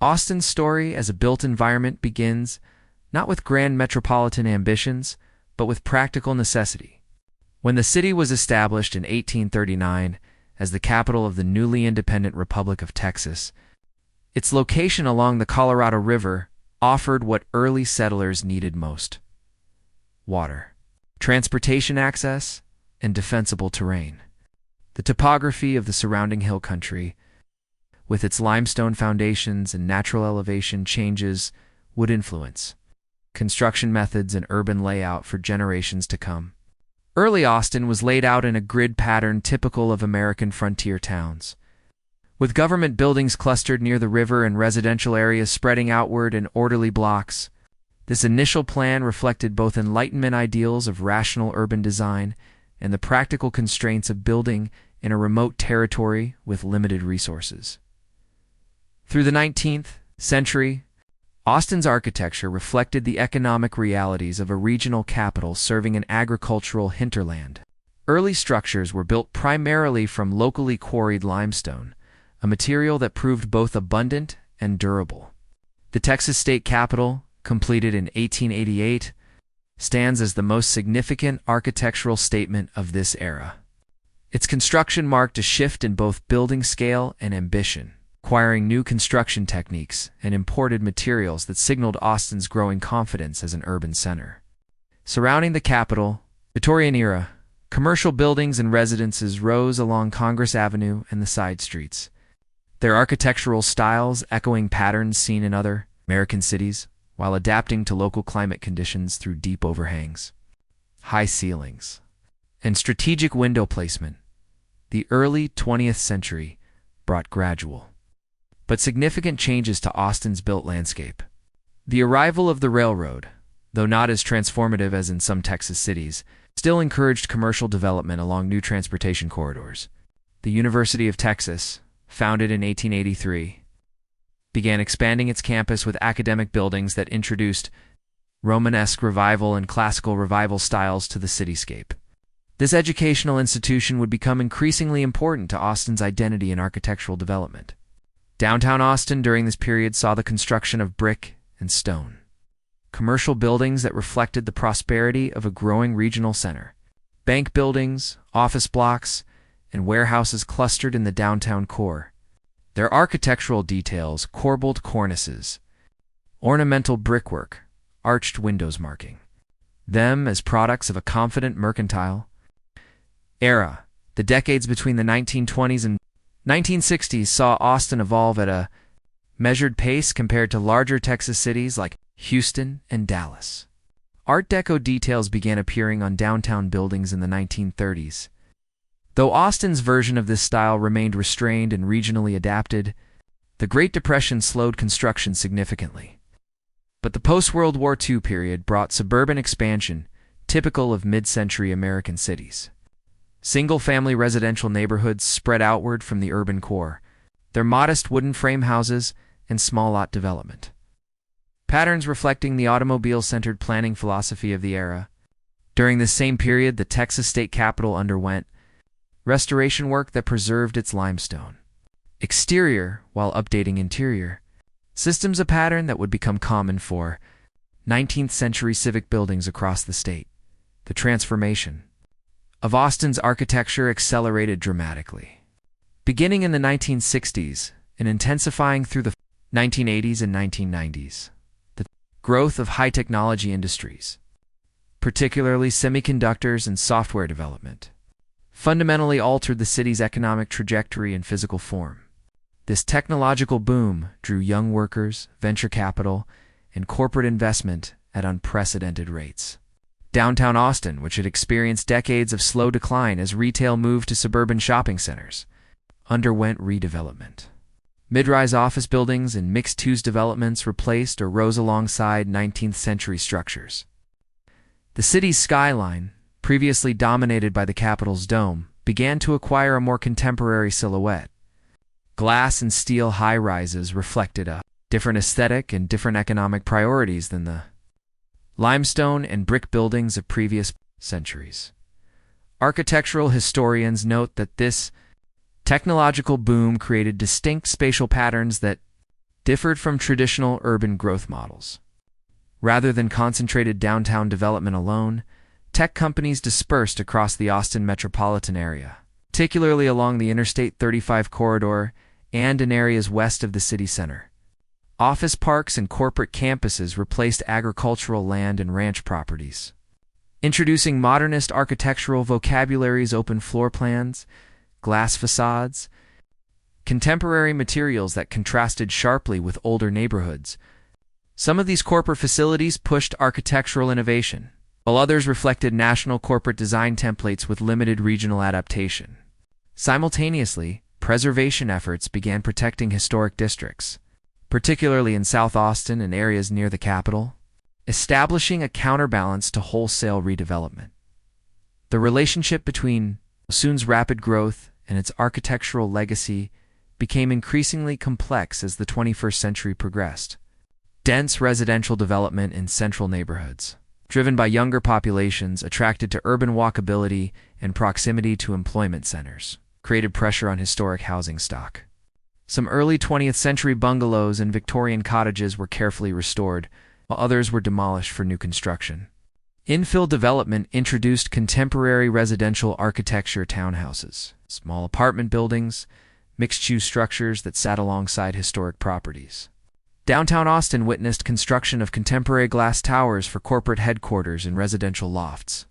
Austin's story as a built environment begins not with grand metropolitan ambitions, but with practical necessity. When the city was established in 1839 as the capital of the newly independent Republic of Texas, its location along the Colorado River offered what early settlers needed most: water, transportation access, and defensible terrain. The topography of the surrounding hill country, with its limestone foundations and natural elevation changes, would influence construction methods and urban layout for generations to come. Early Austin was laid out in a grid pattern typical of American frontier towns, with government buildings clustered near the river and residential areas spreading outward in orderly blocks. This initial plan reflected both Enlightenment ideals of rational urban design and the practical constraints of building in a remote territory with limited resources. Through the 19th century, Austin's architecture reflected the economic realities of a regional capital serving an agricultural hinterland. Early structures were built primarily from locally quarried limestone, a material that proved both abundant and durable. The Texas state capitol, completed in 1888, stands as the most significant architectural statement of this era. Its construction marked a shift in both building scale and ambition, acquiring new construction techniques and imported materials that signaled Austin's growing confidence as an urban center. Surrounding the Capitol, Victorian era, commercial buildings and residences rose along Congress Avenue and the side streets, their architectural styles echoing patterns seen in other American cities, while adapting to local climate conditions through deep overhangs, high ceilings, and strategic window placement. The early 20th century brought gradual but significant changes to Austin's built landscape. The arrival of the railroad, though not as transformative as in some Texas cities, still encouraged commercial development along new transportation corridors. The University of Texas, founded in 1883, began expanding its campus with academic buildings that introduced Romanesque revival and classical revival styles to the cityscape. This educational institution would become increasingly important to Austin's identity and architectural development. Downtown Austin during this period saw the construction of brick and stone, commercial buildings that reflected the prosperity of a growing regional center. Bank buildings, office blocks, and warehouses clustered in the downtown core. Their architectural details, corbelled cornices, ornamental brickwork, arched windows marking them as products of a confident mercantile era. The decades between the 1920s and 1960s saw Austin evolve at a measured pace compared to larger Texas cities like Houston and Dallas. Art Deco details began appearing on downtown buildings in the 1930s. Though Austin's version of this style remained restrained and regionally adapted, the Great Depression slowed construction significantly. But the post-World War II period brought suburban expansion, typical of mid-century American cities. Single-family residential neighborhoods spread outward from the urban core, their modest wooden frame houses and small lot development. Patterns reflecting the automobile-centered planning philosophy of the era. During this same period, the Texas state capitol underwent restoration work that preserved its limestone exterior while updating interior systems, a pattern that would become common for 19th century civic buildings across the state. The transformation of Austin's architecture accelerated dramatically, beginning in the 1960s and intensifying through the 1980s and 1990s. The growth of high-technology industries, particularly semiconductors and software development, fundamentally altered the city's economic trajectory and physical form. This technological boom drew young workers, venture capital, and corporate investment at unprecedented rates. Downtown Austin, which had experienced decades of slow decline as retail moved to suburban shopping centers, underwent redevelopment. Mid-rise office buildings and mixed-use developments replaced or rose alongside 19th century structures. The city's skyline, previously dominated by the Capitol's dome, began to acquire a more contemporary silhouette. Glass and steel high-rises reflected a different aesthetic and different economic priorities than the limestone and brick buildings of previous centuries. Architectural historians note that this technological boom created distinct spatial patterns that differed from traditional urban growth models. Rather than concentrated downtown development alone, tech companies dispersed across the Austin metropolitan area, particularly along the Interstate 35 corridor and in areas west of the city center. Office parks and corporate campuses replaced agricultural land and ranch properties, introducing modernist architectural vocabularies, open floor plans, glass facades, contemporary materials that contrasted sharply with older neighborhoods. Some of these corporate facilities pushed architectural innovation, while others reflected national corporate design templates with limited regional adaptation. Simultaneously, preservation efforts began protecting historic districts, particularly in South Austin and areas near the capital, establishing a counterbalance to wholesale redevelopment. The relationship between Austin's rapid growth and its architectural legacy became increasingly complex as the 21st century progressed. Dense residential development in central neighborhoods, driven by younger populations attracted to urban walkability and proximity to employment centers, created pressure on historic housing stock. Some early 20th century bungalows and Victorian cottages were carefully restored, while others were demolished for new construction. Infill development introduced contemporary residential architecture townhouses, small apartment buildings, mixed-use structures that sat alongside historic properties. Downtown Austin witnessed construction of contemporary glass towers for corporate headquarters and residential lofts,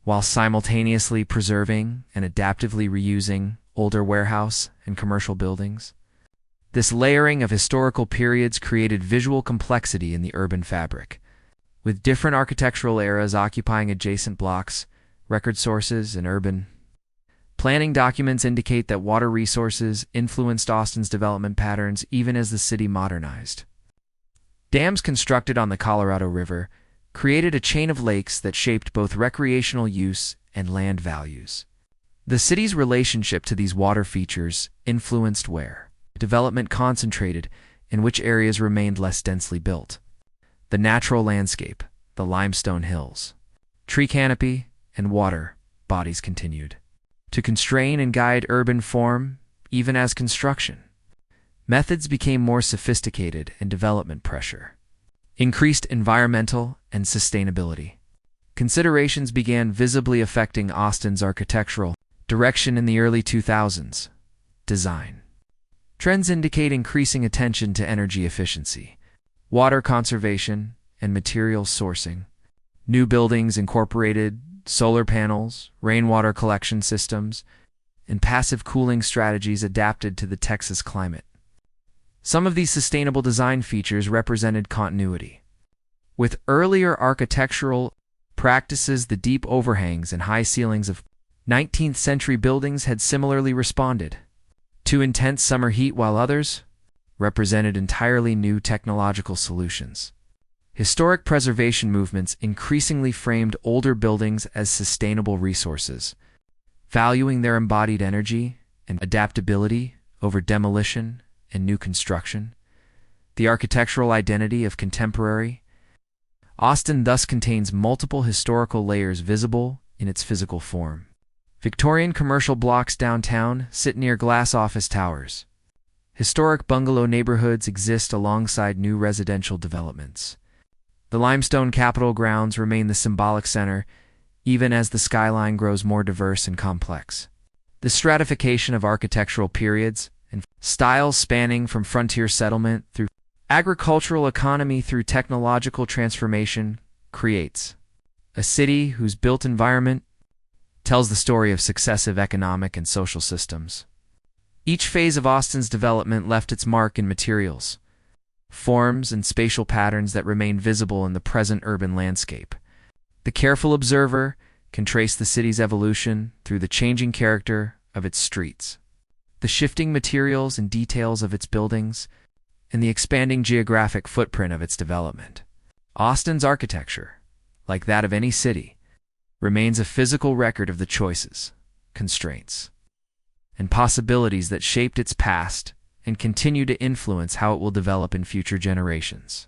while simultaneously preserving and adaptively reusing older warehouse and commercial buildings. This layering of historical periods created visual complexity in the urban fabric, with different architectural eras occupying adjacent blocks, record sources, and urban planning documents indicate that water resources influenced Austin's development patterns even as the city modernized. Dams constructed on the Colorado River created a chain of lakes that shaped both recreational use and land values. The city's relationship to these water features influenced where development concentrated and which areas remained less densely built. The natural landscape, the limestone hills, tree canopy, and water bodies continued to constrain and guide urban form, even as construction methods became more sophisticated and development pressure increased environmental and sustainability. Considerations began visibly affecting Austin's architectural direction in the early 2000s. Design trends indicate increasing attention to energy efficiency, water conservation, and materials sourcing. New buildings incorporated solar panels, rainwater collection systems, and passive cooling strategies adapted to the Texas climate. Some of these sustainable design features represented continuity. With earlier architectural practices, the deep overhangs and high ceilings of 19th century buildings had similarly responded to intense summer heat, while others represented entirely new technological solutions. Historic preservation movements increasingly framed older buildings as sustainable resources, valuing their embodied energy and adaptability over demolition and new construction. The architectural identity of contemporary Austin thus contains multiple historical layers visible in its physical form. Victorian commercial blocks downtown sit near glass office towers. Historic bungalow neighborhoods exist alongside new residential developments. The limestone Capitol grounds remain the symbolic center, even as the skyline grows more diverse and complex. The stratification of architectural periods and styles spanning from frontier settlement through agricultural economy through technological transformation creates a city whose built environment tells the story of successive economic and social systems. Each phase of Austin's development left its mark in materials, forms, and spatial patterns that remain visible in the present urban landscape. The careful observer can trace the city's evolution through the changing character of its streets, the shifting materials and details of its buildings, and the expanding geographic footprint of its development. Austin's architecture, like that of any city, remains a physical record of the choices, constraints, and possibilities that shaped its past and continue to influence how it will develop in future generations.